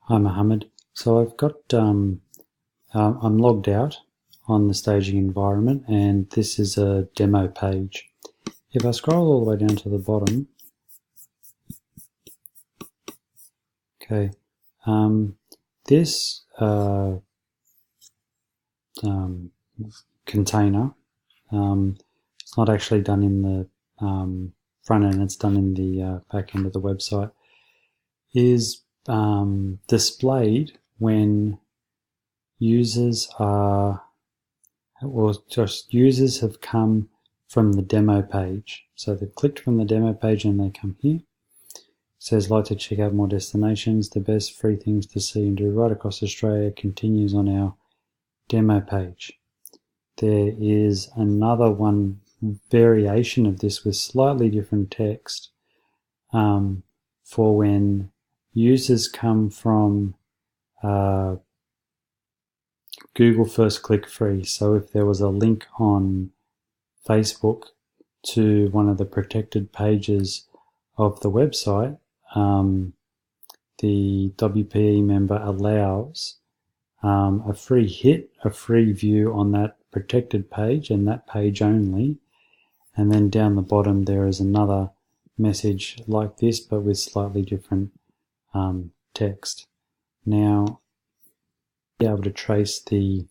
Hi Mohammed. So I've got, I'm logged out on the staging environment and this is a demo page. If I scroll all the way down to the bottom, okay, this container, it's not actually done in the front end, it's done in the back end of the website, is displayed when users have come from the demo page. So they've clicked from the demo page and they come here. It says, like to check out more destinations, the best free things to see and do right across Australia continues on our demo page. There is another one variation of this with slightly different text for when users come from Google First Click Free. So if there was a link on Facebook to one of the protected pages of the website, the WPE member allows a free hit, a free view on that protected page and that page only. And then down the bottom there is another message like this but with slightly different text. Now, be able to trace the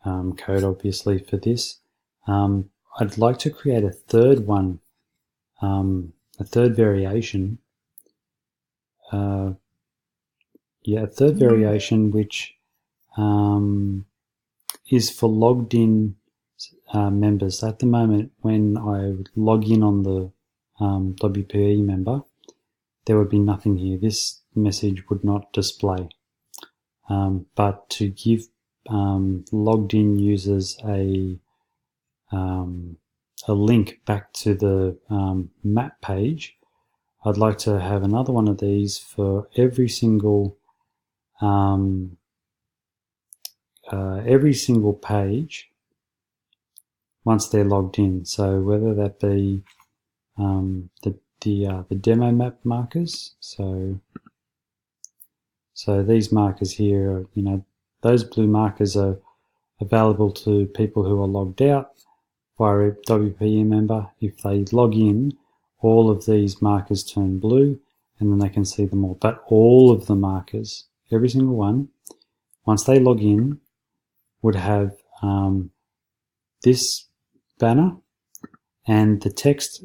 code obviously for this. I'd like to create a third one, a third variation. A third variation which is for logged in members. At the moment, when I log in on the WPE member, there would be nothing here. This message would not display. But to give logged in users a link back to the map page, I'd like to have another one of these for every single page once they're logged in. So whether that be the demo map markers, so these markers here, those blue markers are available to people who are logged out via a WPE member. If they log in, all of these markers turn blue and then they can see them all. But all of the markers, every single one, once they log in, would have this banner, and the text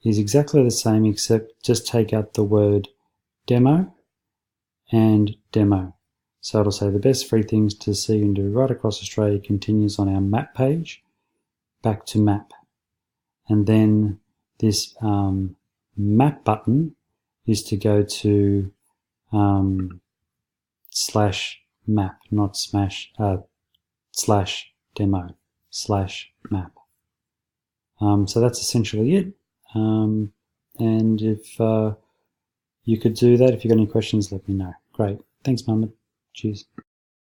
is exactly the same except just take out the word demo and demo. So it'll say the best free things to see and do right across Australia continues on our map page, back to map. And then this map button is to go to /map, not /demo, /map. So that's essentially it. And if you could do that, if you've got any questions, let me know. Great. Thanks, Mohammed. Cheers.